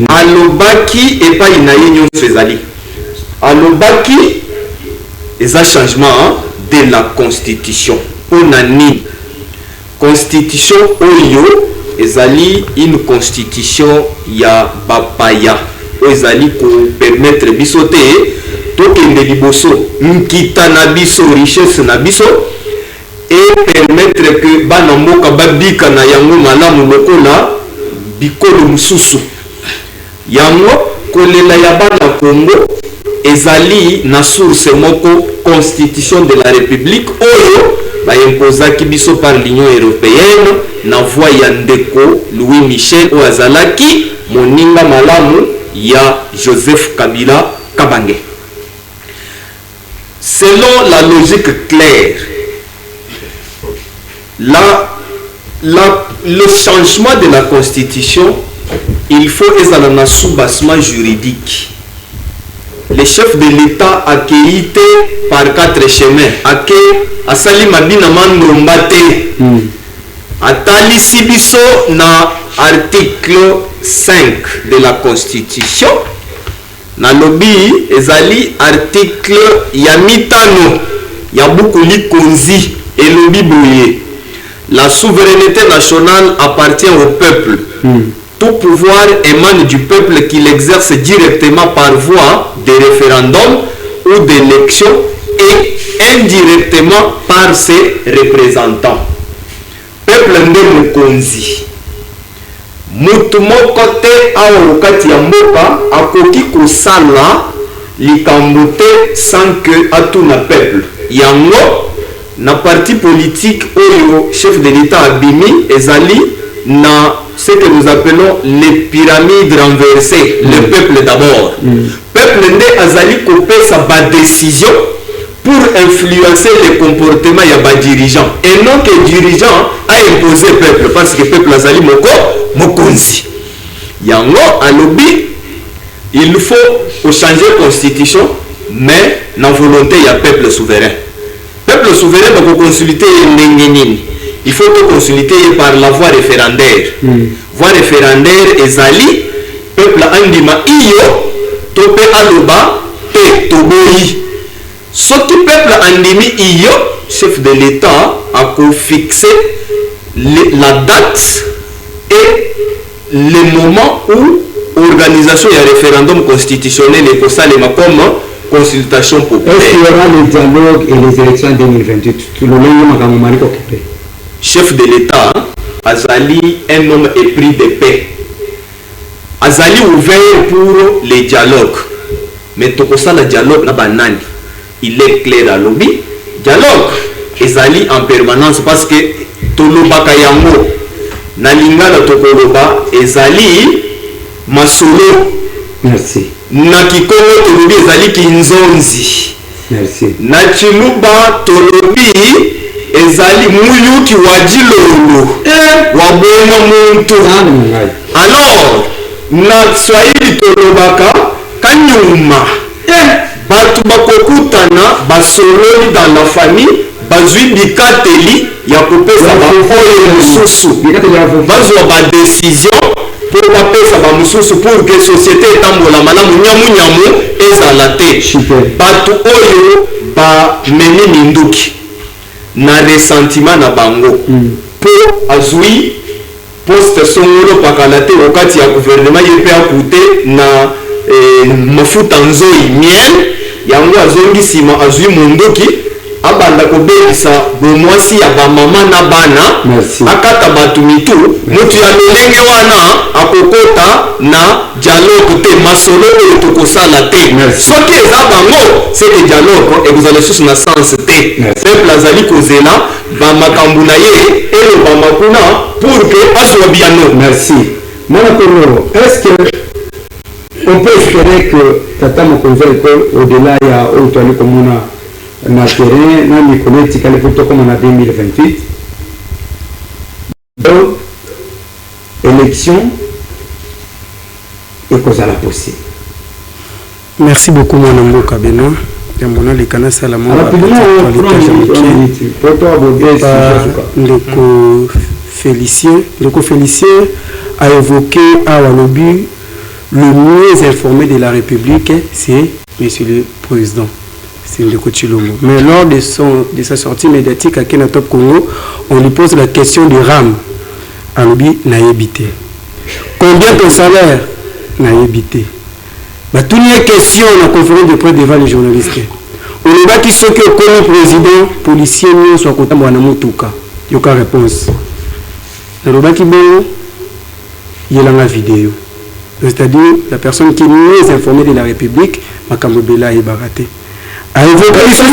alobaki epai na ye nyonso ezali alobaki eza changement de la constitution ona nini constitution oyo ezali une constitution ya bapaya oyo ezali ko permettre biso te tokende liboso nkita na biso richesse na biso et permettre que bana mboka babika na yango malamu lokola bikolo mususu yango kolela ya bana Congo ezali na source moko constitution de la république oyo ba imposaki biso par l'Union européenne na voix ya ndeko Louis Michel oyo azalaki moninga malamu ya Joseph Kabila Kabange. Selon la logique claire, le changement de la constitution, il faut un soubassement juridique. Le chef de l'État a été par 4 chemins. A sali mabina mandrombate. Atali sibiso na article 5 de la Constitution. Na lobby ezali article ya mitano ya bukuli konzi et lobby boye. La souveraineté nationale appartient au peuple. Tout pouvoir émane du peuple qui l'exerce directement par voie de référendum ou d'élection et indirectement par ses représentants. Peuple nde mokonzi. Mutu moko te awa okati ya mboka akoki kosala likambo te sans que atuna peuple. Yango na parti politique oyo chef de l'État abimi ezali na ce que nous appelons les pyramides renversées. Le peuple d'abord. Peuple nde azali kopesa ba décision pour influencer le comportement ya ba dirigeant et non que dirigeant a imposé peuple parce que peuple azali moko mokonzi. Yango alobi il faut changer la constitution, mais la volonté il y a peuple souverain. Peuple souverain va consulter il faut consulter par la voie référendaire. Voie référendaire ezali peuple andima iyo tope aloba pe toboyi. Ce qui peuple andimi iyo, chef de l'État a fixé la date et le moment où l'organisation du référendum constitutionnel est comme consultation populaire. Est-ce qu'il y aura le dialogue et les élections en 2028? Chef de l'État, Azali, un homme épris de paix. Azali ouvert pour les dialogues. Mais Tokosa le dialogue n'a pas nani. Il est clair à l'objet. Dialogue, Azali en permanence parce que Toloba Kayango, Nalinga Tokoloba, Azali Masolo. Merci. Nakikongo Tolobi, Azali Kinzonzi. Merci. Nachiluba Tolobi, ezali muyuki wajilolo wabonga muntu. Alors na Swahili tolobaka kanyuma batu bakokutana basololi dans la famille bazwi bikateli ya kopesa baoyo mosusu bazwa badécision pour bapesa bamosusu pour que société etambola malamu nyamu ezala te. Batu oyo bamemi minduki na ressentiment na bango po azui poste songolo pakalate wakati ya gouvernement yepe akute na mafuta nzoi miel yango azongi sima azui munduki abanda kobebisa bomwasi ya bamama na bana akata batu mitu mutu ya lolenge wana akokota na dialogue te masolo oyo tokosala te soki eza bango seke dialogue ekozala lisusu na sens te peuple azali kozela bamakambo na ye eloba makuna pour que azwa biano. Merci. Monakono, est-ce que on peut espérer que Tata Mokonzo école au-delà il y a autant comme on a terrain na mikoleti kale photo comme on a 2028 donc élection et cause à la possible. Merci beaucoup mon Mboka Benoît. Yambona les canaux salamon. Ndeko Félicien a évoqué à Walobi le mieux informé de la République, c'est Monsieur le Président. C'est Ndeko Tshilombo. Mais lors de sa sortie médiatique à Kenatop Congo, on lui pose la question du RAM. Alobi n'a évité. Combien ton salaire n'a évité? Toutes les questions dans la conférence de presse devant les journalistes. On ne va qui sont que comme président, policier, nous soit content de Moutuka. Il n'y a aucune réponse. On va qui bon, il y a la vidéo. C'est-à-dire la personne qui est mieux informée de la République, Makambobela et Baraté. A évoqué ça,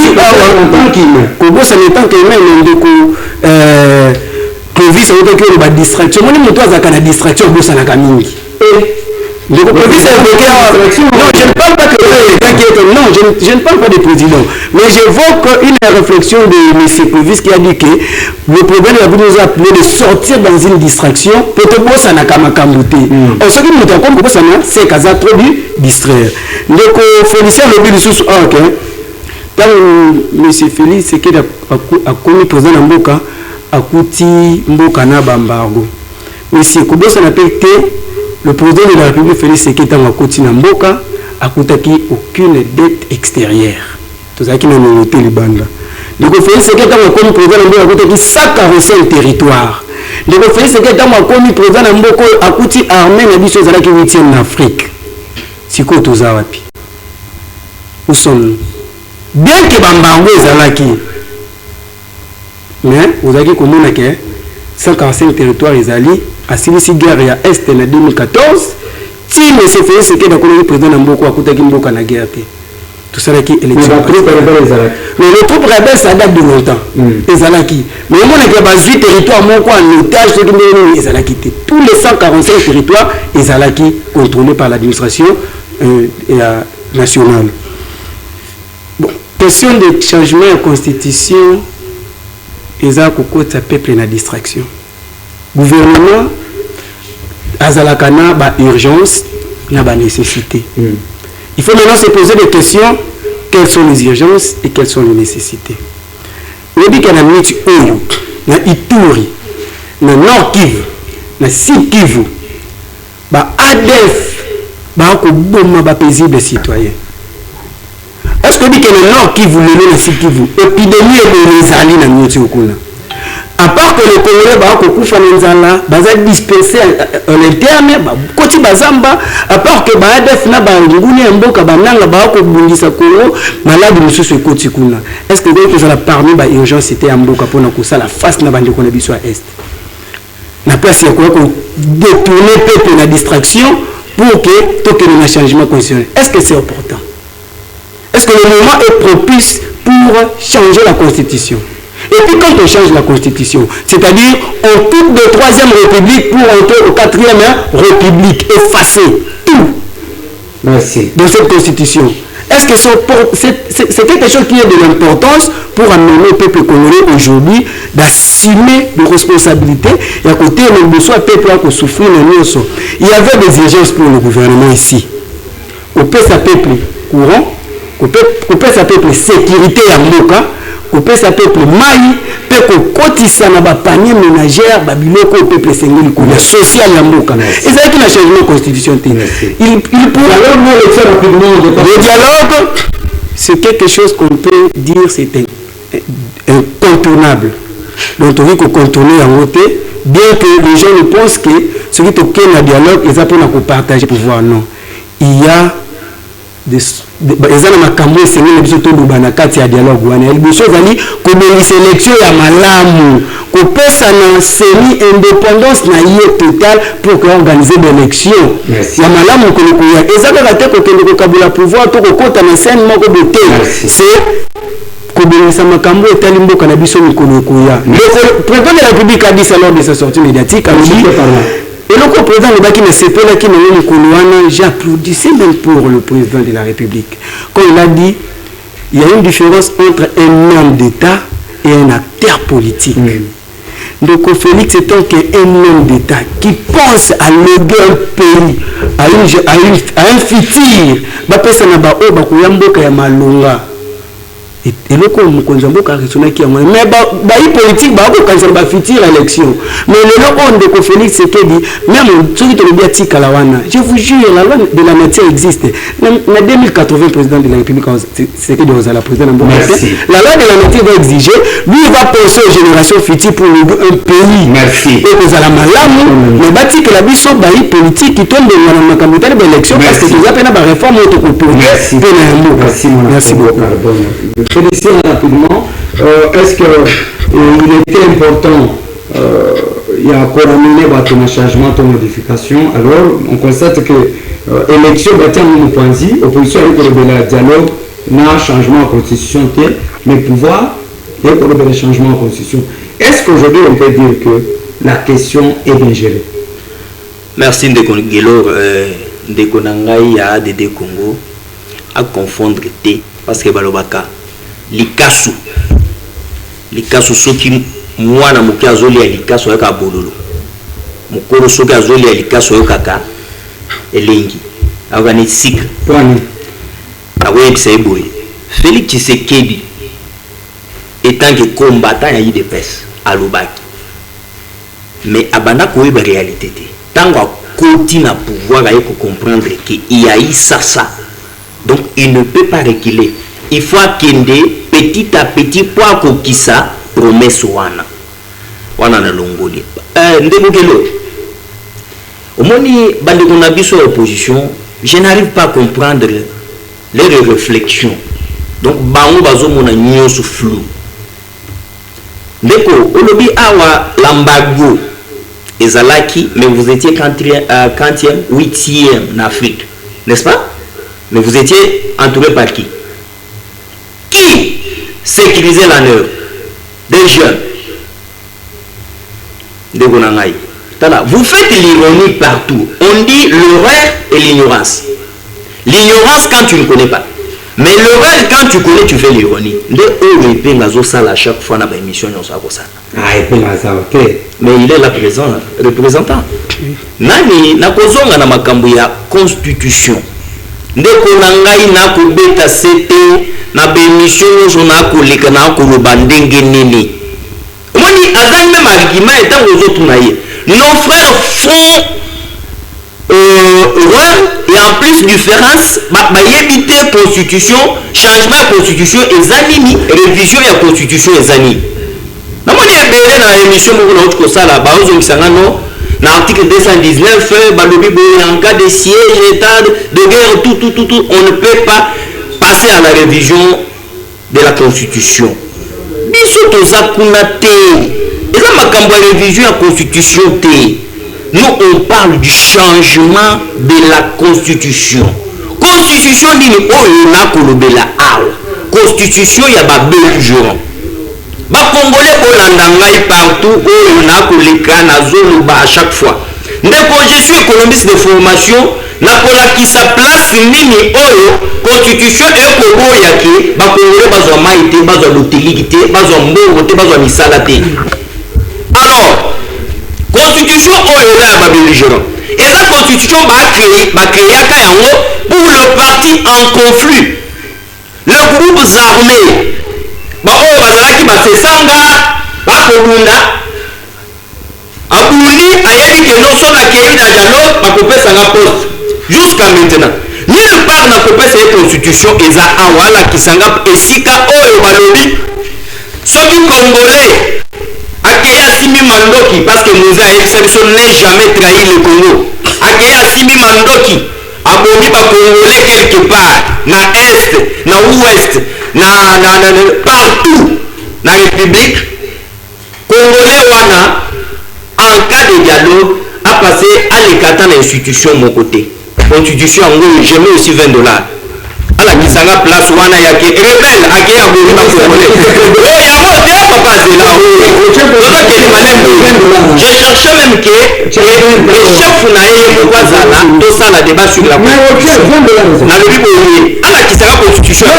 Kobo, ça n'est pas que même Clovis, on dit que la distraction. Moi, je suis à la distraction, ça n'a qu'à mingi. Non, je ne parle pas que non, je ne parle pas des présidents, mais j'évoque une réflexion de M. Clovis qui a dit que le problème est nous appeler de sortir dans une distraction pour que ça n'a qu'à m'acambouter. En ce qui nous avons compris, c'est qu'à ça trop distraire. Donc, Félicien le but du sous ok. Quand M. Félix, c'est qu'il a commis président Mboka, a coûté Mboka na Bambargo. M. Kobo, ça n'appelle que le président de la République Félix Seketa Makoti Namboka a coûté aucune dette extérieure. Tout ça qui n'a noté les bandes. Donc Félix Seketa Makoti président Namboka a coûté 145 territoires. Donc Félix Seketa Makoti président Namboka a coûté armée na biso zala ki 8e en Afrique. Siko toza wapi. Où sommes-nous? Bien que Bambango ezalaki. Mais vous avez komona que 145 territoires ezali à Silisi guerre ya Est en 2014, si M. Félix Sekeda le président Mboko a coûté Mboka na guerre. Tout ça qui élection. Mais le troupe rebelle ça date de longtemps. Ezalaki. Mais on a que bas 8 territoires mon quoi en otage ce qui ezalaki. Tous les 145 territoires ezalaki contrôlés par l'administration nationale. Bon, question de changement de constitution ezako kota peuple na distraction. Gouvernement azalakana ba urgence n'a pas nécessité. Il faut maintenant se poser des questions. Quelles sont les urgences et quelles sont les nécessités? On dit qu'il y a une Oyo, na Ituri, na Nord Kivu, na Sud Kivu, ba ADF, ba ko bomba ba paisible citoyen. Est-ce qu'on dit que le Nord Kivu, le Sud Kivu, épidémie de rezali na mioti okuna? À part que le Congolais va kufa nzala, baza dispersé en interne, ba koti bazamba, à part que ba ADF na ba nguni mboka bananga ba ko bundisa Congo, malade mususu ekoti kuna. Est-ce que donc ça parmi ba urgence c'était mboka pour na kusala face na bandi kona biso à est. Na place ya ko détourner peuple na distraction pour que tout que le changement constitutionnel. Est-ce que c'est important? Est-ce que le moment est propice pour changer la constitution? Et puis quand on change la constitution, c'est-à-dire on coupe de 3e république pour entrer au 4e république, effacer tout. Merci. Dans cette constitution. Est-ce que c'est quelque chose qui est de l'importance pour amener le peuple congolais aujourd'hui d'assumer des responsabilités et à côté le besoin peuple a souffrir le nôtre. Il y avait des urgences pour le gouvernement ici. On peut s'appeler courant, on peut s'appeler sécurité à Moka. On peut s'appeler maï, peut cotisa na ba panier ménagère, ba biloko au peuple sengeli ko la social ya mboka. Et ça qui a changé la constitution. Il pour le dialogue, c'est quelque chose qu'on peut dire c'est incontournable. Donc on dit qu'on contourner en côté, bien que les gens ne pensent que ce qui est auquel le dialogue, ils apprennent à partager le pouvoir. Non, il y a ezana makambo esengeli biso toluba na kati ya dialogue wana liboso ezali kobongisa élection ya malamu kopesa na semi indépendance na ye total pour organiser d'élection ya malamu kolokoya eza kaka te kokende kokabula pouvoir to kokota na scène moko bote c'est kobongisa makambo etali mboka na biso mikolo ekoya. Le président de la République a dit ça lors de sa sortie médiatique a dit et le président de Bakina Sepela qui m'a dit j'applaudissais même pour le président de la République. Quand il a dit, il y a une différence entre un homme d'État et un acteur politique. Donc Félix est donc un homme d'État qui pense à léguer un pays, à un futur. Bapesa na ba o bakuya mboka ya malonga. Et le coup, nous avons qui mais les politiques, ils ont future élection. Mais le nom de Félix, c'est que dit, même ceux qui ont dit je vous jure, la loi de la matière existe. En 2080, le président de la République, c'est que vous la président de la loi de la matière va exiger, lui, il va penser aux générations futures pour un pays. Merci. Et vous allez malam, mais bâti que la biso, les politiques qui tombent dans la campagne de l'élection, parce que vous avez une réforme autocoupée. Merci. Merci beaucoup. Félicien rapidement, est-ce qu'il était important, il y a encore amené ton changement, ton modification, alors on constate que l'élection va être un point de vue, opposition avec le dialogue, n'a changement en constitution, mais pouvoir, il y a le changement en constitution. Est-ce qu'aujourd'hui on peut dire que la question est bien gérée? Merci de Guélor, de Konangaï, à Dédé Congo, à confondre T, parce que Balobaka. Likasu soki mwana moki azoli ya likasu yoka bololo mokolo soki azoli ya likasu yokaka elengi akani sika twani akoyebisa eboye Félix Tshisekedi étant que combattant ya UDPS alobaki mais abanda koyeba réalité te tango akoti na pouvoir aye ko comprendre que il y a eu ça donc il ne peut pas reculer. Il faut akende petit à petit pour akokisa promesse wana na longoli ndebukelo omoni bandeko na biso opposition je n'arrive pas à comprendre leurs réflexions donc bango bazomona nyonso flou ndeko olobi awa lambago ezalaki mais vous étiez 40e 8e en Afrique n'est-ce pas mais vous étiez entouré par qui sécuriser l'honneur des jeunes de Gonangaï. Vous faites l'ironie partout. On dit l'horreur et l'ignorance. L'ignorance quand tu ne connais pas. Mais le rêve, quand tu connais, tu fais l'ironie. À chaque fois, on a une émission. Mais il est là présent, représentant. Nani, na kozonga na makambo ya constitution. Ndeko na ngai na kobeta sete na bémission na koleka na koloba ndenge nini. Omoni azangi même argument etant aux autres naïe. Nos frères font et en plus différence éviter constitution, changement de constitution et zanini, révision de la constitution et zanini. Dans mon émission, dans l'article 219, en cas de siège, état de guerre, tout, on ne peut pas passer à la révision de la constitution. Biso tozakunate, et ça m'a révision de la constitution. Nous, on parle du changement de la constitution. Constitution dit que constitution, il y a des belligérants. Les Congolais, partout, à chaque fois. Je suis économiste de formation, je suis sa place, constitution et les alors, constitution est belligérant. Et la constitution va créer pour le parti en conflit. Les groupes armés, jusqu'à maintenant. Nulle part n'a pas cette constitution et ça a qui s'engage et si ceux qui congolais Akeya Simi Mandoki, parce que nous avons n'est jamais trahi le Congo. Akeya Simi Mandoki, abomi ba Congolais quelque part, na Est, na Ouest, partout, na République. Congolais wana, en cas de dialogue, a passé à l'écart de l'institution mon côté. Constitution en gros, j'ai mis aussi $20. ala kisanga place wana yake rebelle ake ya bori ba Congolais et ya moté papa zela j'ai cherché même que le chef na yeye pourquoi zala to sala débat sur la constitution na le biboye ala kisanga constitution na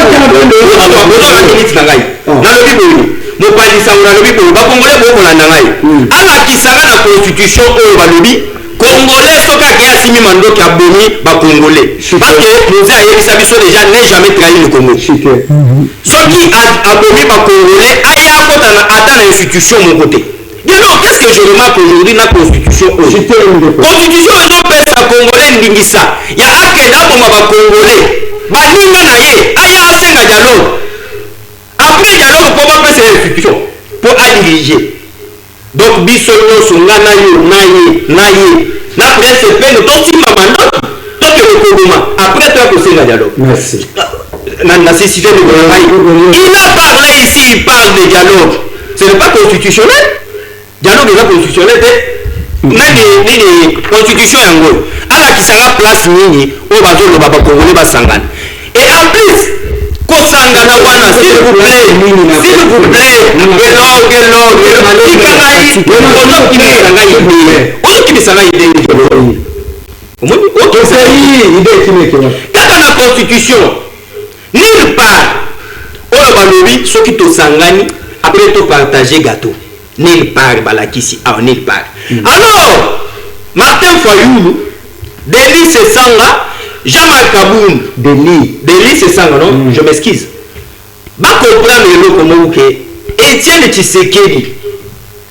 le biboye mo palisa na le biboye ba Congolais bo kolanda ngai ala kisanga na constitution oyo ba lobi Congolais soka qui a signé Mandoki a bomi ba Congolais parce que nous avons déjà n'est jamais trahi le Congo. Ce qui a bomi ba Congolais aya kota na ata l'institution mon côté. Alors qu'est-ce que je remarque aujourd'hui dans la constitution constitution est un pays congolais ndingisa ya akeda pour ba Congolais ba ninga na ye aya asenga dialogue après dialogue pour pas passer l'institution pour diriger. Donc biso nyonso nga na yo na PSP no totima mandoki toke lokoboma après toi kosenga dialogue. Merci. La nécessité de travail. Il a parlé ici, il parle de dialogue. Ce n'est pas constitutionnel. Dialogue est pas constitutionnel. Nini constitution yango. Ala kisanga place nini o bazo lo baba Congolais basangana. Et en plus kosangana wana s'il vous plaît kaka na constitution nulle part oyo balobi soki tosangani après to partager gâteau nulle part balakisi awa nulle part alors Martin Fayulu Denis Sesanga Jean-Marc Kaboun Denis Sesanga non je m'excuse va comprendre le comment que Étienne Tshisekedi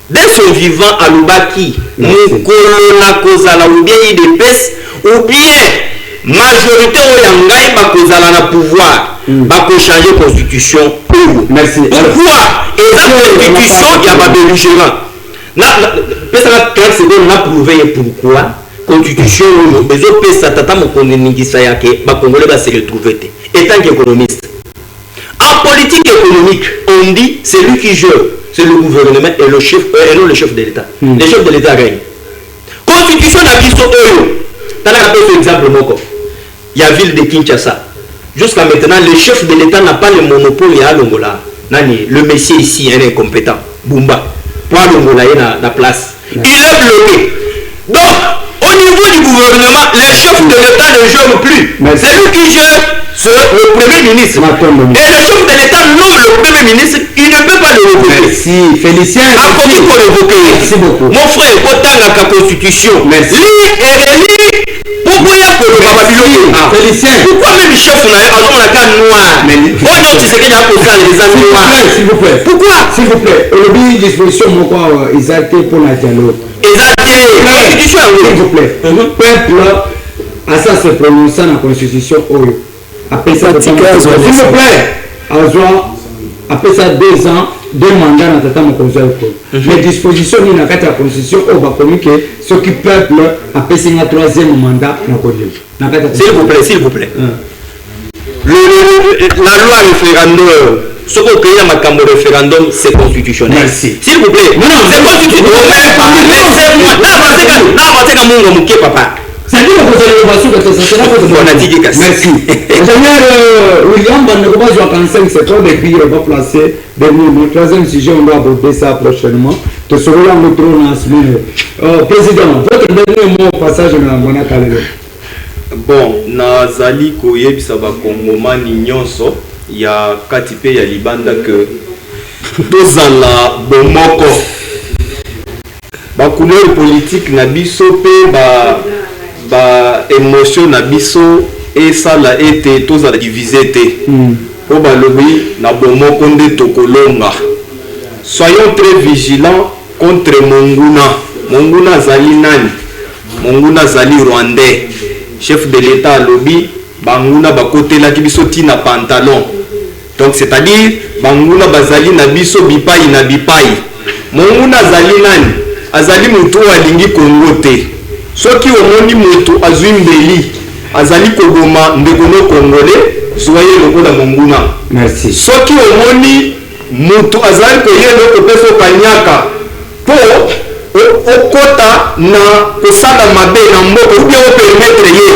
dès son vivant à Lubaki mukolo na kozala ou bien IDPS ou bien majorité oyangai ba kozala na pouvoir ba ko changer constitution. Merci. Pourquoi et la constitution ya ba belligérant na pesa 30 secondes na prouver pourquoi constitution bezo pesa tata mokonde ningisa yake ba Congolais ba se retrouver étant qu'économiste. En politique économique, on dit c'est lui qui gère, c'est le gouvernement et le chef et non le chef de l'État. Le chef de l'État règne. Constitution na biso oyo. T'as un exemple moko. Il y a ville de Kinshasa. Jusqu'à maintenant, le chef de l'État n'a pas le monopole à Longola. Nani, le messie ici est incompétent. Bumba. Pour Longola il a la place. Il est bloqué. Donc, au niveau du gouvernement, les chefs de l'État ne gèrent plus. C'est lui qui gère. le Premier ministre. Et le chef de l'État nomme le Premier ministre, il ne peut pas le révoquer. Merci, Félicien. À côté pour l'évoquer. Merci beaucoup. Mon frère, autant la constitution. Merci. Lis et relis. Pourquoi il y a pour le Babylone? Félicien. Pourquoi même chef n'a pas noir? Oh non, tu sais qu'il y a pour ça les amis noirs. S'il vous plaît. Pourquoi? S'il vous plaît. Le but de disposition, ils ont été pour la dialogue. Constitution. S'il vous plaît. Le peuple a ça se prononcer dans la constitution. Après ça, s'il vous plaît. Après ça, 2 ans, 2 mandats dans le conseil. Les dispositions de la constitution, on va communiquer ce qui peuple après c'est un 3e mandat. S'il vous plaît, s'il vous plaît. La loi référendaire, ce qu'on crée dans le référendum, c'est constitutionnel. Merci. S'il vous plaît. Non, c'est constitutionnel. Laissez-moi. Papa. C'est dit que vous allez merci. Ingénieur William Bandekoba, je 45 secondes et puis on va placer le 3e sujet, on va aborder ça prochainement. Tu seras là notre la semaine. Président, votre dernier mot au passage dans Mona Kalele. Bon, nazali koyebisa bakongomani nyonso ya kati pe ya libanda que tozala bomoko bacouleur politique na biso pe ba émotion na biso esala ete tozala divisé te po balobi na bomoko nde tokolonga. Soyons très vigilants contre Monguna azali nani? Monguna azali rwandais. Chef de l'État lobby banguna bakotelaki biso tina pantalon. Donc c'est-à-dire banguna bazali na biso bipai na bipai. Monguna azali nani? Azali mutu alingi Kongo te. Soki omoni mutu azwi mbeli azali koboma ndeko no congolais, soyez lokola Monguna. Merci. Soki omoni mutu azali koyelo kopeso kanyaka po okota na kosala mabe na mboka ou bien opermettre ye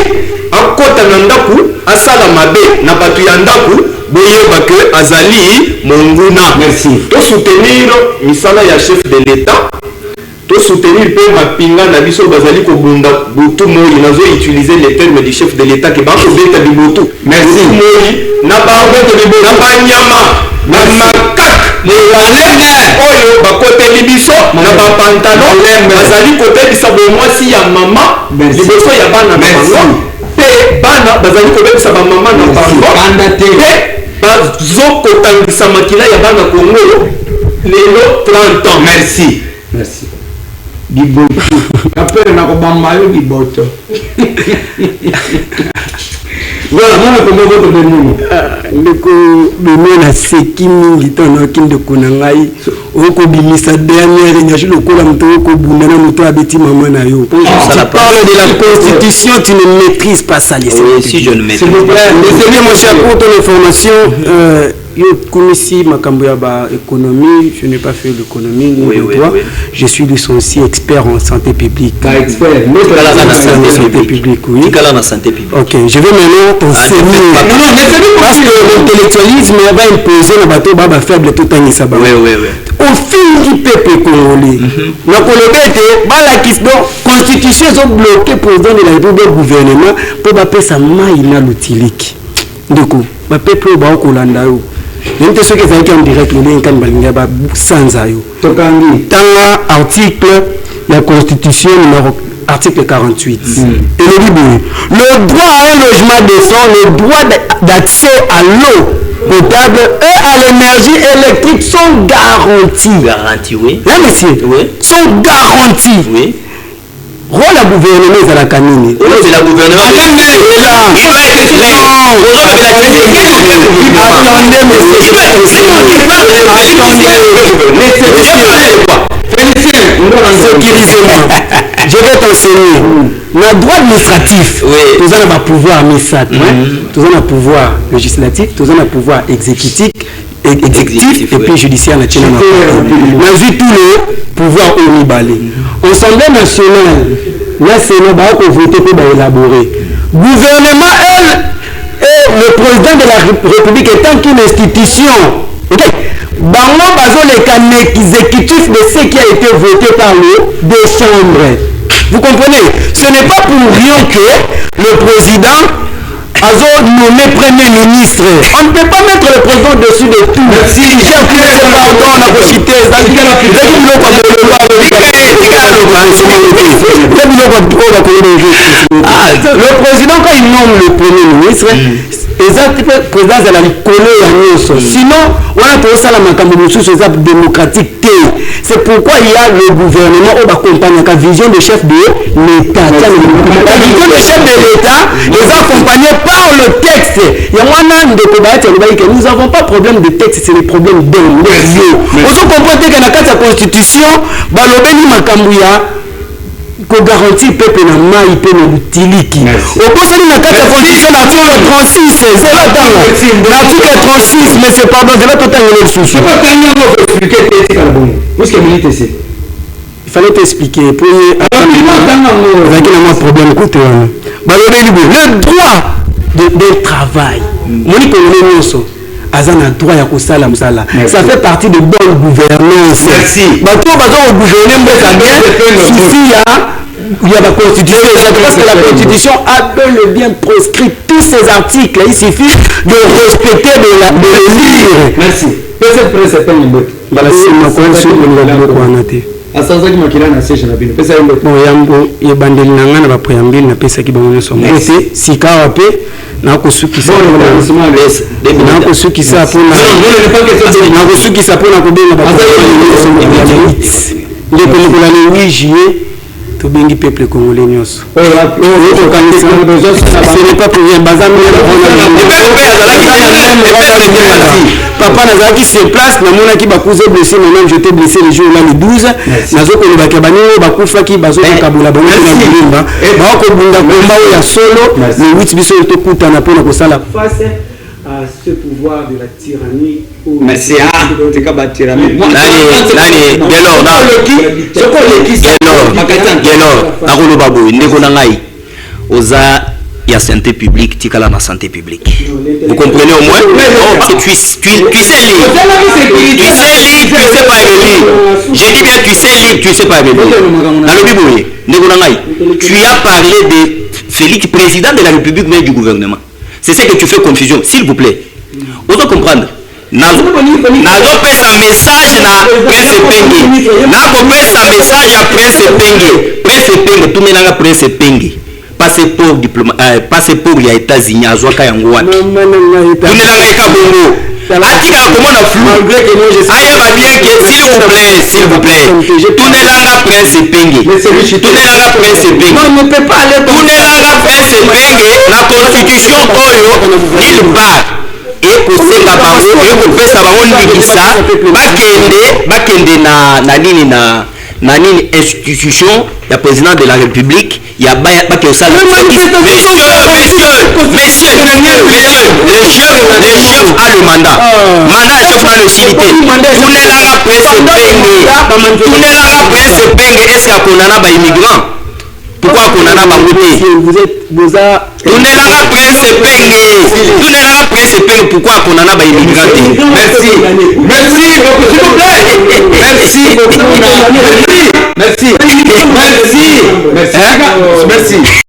akota na ndaku asala mabe na batu ya ndaku boyeba ke azali Monguna. Merci. To soutenir misala ya chef de l'État, to soutenir pe mapinga na biso bazali kobunda butu moi nazo utiliser les termes du chef de l'État ke ba ko beta bibutu. Merci. Moi na ba beta bibutu na ba nyama na makak oyo bakoteli biso na bapantalon bazali kobebisa bomwasi ya mama liboso ya bana na bango mpe bana bazali kobebisa bamama na bango mpe bazokotangisa makila ya bana Kongo lelo 30 ans. Merci. Merci. Biboto. Après, on a un biboto. Voilà, moi, je vais vous donner na seki mingi tono kinde kunangai oko bimisa dernière nyashi lokola mto oko bundana mto abeti mama na yo. Tu parles de la constitution, tu ne maîtrises pas ça. Oui, si je ne maîtrise pas. Désolé mon cher pour ton information. Yo komisi makambo ya ba économie, je n'ai pas fait l'économie ni le droit. Je suis licencié expert en santé publique. Expert, santé publique, oui. La santé publique. Ok, je vais maintenant enseigner. Parce que l'intellectualisme va imposer le bateau baba faible tout en isaba. Oui. Au fil du peuple congolais, la constitution est bloquée président de la République gouvernement pour bapper sa maïna l'utilique. Du coup, le peuple va au Kolandao. Il y a ceux qui sont en direct, le lien quand il y a sans ayo. Tanga article la constitution numéro article 48. Et le droit à un logement décent, le droit d'accès à l'eau potable et à l'énergie électrique sont garantis. Garantis, oui. Là, monsieur, oui. Sont garantis. Oui. Rôle la gouvernement à la canine. C'est la gouvernement. Je vais t'enseigner. Le droit administratif, nous avons un pouvoir administratif, nous avons un pouvoir législatif, nous avons un pouvoir exécutif et puis judiciaire national. Nous avons vu tous les pouvoirs omnibalés. L'Assemblée nationale, là c'est le bac qu'on vote pour élaborer. Gouvernement, elle, et le président de la République étant qu'une institution. Bango bazo les exécutifs de ce qui a été voté par les deux chambres. Vous comprenez? Ce n'est pas pour rien que le président Azo nommé premier ministre. On ne peut pas mettre le président dessus de tout. Merci. Pardon, on a cité. Le président, quand il nomme le premier ministre, le président de la Colonie. Sinon, on a pour ça la démocratique. C'est pourquoi il y a le gouvernement qui accompagne la vision du chef de l'État. La vision du chef de l'État les accompagnés par le texte. Il y a nous n'avons pas de problème de texte, c'est le problème de lieu. Vous comprenez que dans la Constitution, qu'on garantit le peuple dans maï pe na utiliki. Au conseil de la Constitution, l'article 36, c'est là dans l'article 36, mais c'est pardon, c'est là tout le souci. Il fallait t'expliquer pour problème côté le droit de travail. Azana droit ya kosala musala. Ça fait partie de bonne gouvernance. Merci. Bato bazo gouverner mboka bien. Ici il y a la constitution parce que la constitution a bel et bien prescrit tous ces articles. Il suffit de respecter de lire. Merci. Peut-être presse pas une botte. Voilà, c'est ma constitution de la loi. Asanza ki makila na session na bino. Pesa yombo. Bon yambo yebandeli nanga na ba préambule na pesa ki bango so. Merci. Sika wape na kosukisa na kosukisa pona na kosukisa pona kobenga ba le pelikola le 8 juillet to bengi peuple congolais nyonso ce n'est pas pour rien bazami papa nazaki sur place na mona ki bakuze blessé même j'étais blessé le jour là le 12 nazoko le bakabani bakufa ki bazoka kabula bango na bulimba ba ko bunda komba ya solo le 8 biso to kutana pona ko sala face à ce pouvoir de la tyrannie. Merci. C'est quoi la tyrannie? Il y a santé publique, tu as la santé publique. Vous comprenez au moins? Tu sais lire. Tu sais pas lire. J'ai dit bien, tu sais lire, tu sais pas lire. Tu as parlé de Félix, président de la République, mais du gouvernement. C'est ce que tu fais confusion, s'il vous plaît. Vous devez comprendre. Nazo pesa message na Prince Penge. Nako pesa message à Prince Penge. Prince Penge, tout menanga Prince Penge. Passeport diplomatique, passeport ya États-Unis azwaka yango wapi. Tunelanga eka bongo. Atika comment na flou. Aye va bien que s'il vous plaît. Tunelanga Prince Penge. Tunelanga Prince Penge. Non, ne peut pas aller Tunelanga Prince Penge la constitution oyo il bat. Et kosenga bango et kopesa bango ndikisa bakende na nini institution ya président de la République ya bake osala messieurs le chef a le mandat chef na le utilité tunelanga Prince Penge est-ce qu'il konana ba immigrant pourquoi konana bango te tunelanga Prince Penge pourquoi konana ba immigrant te merci s'il vous plaît merci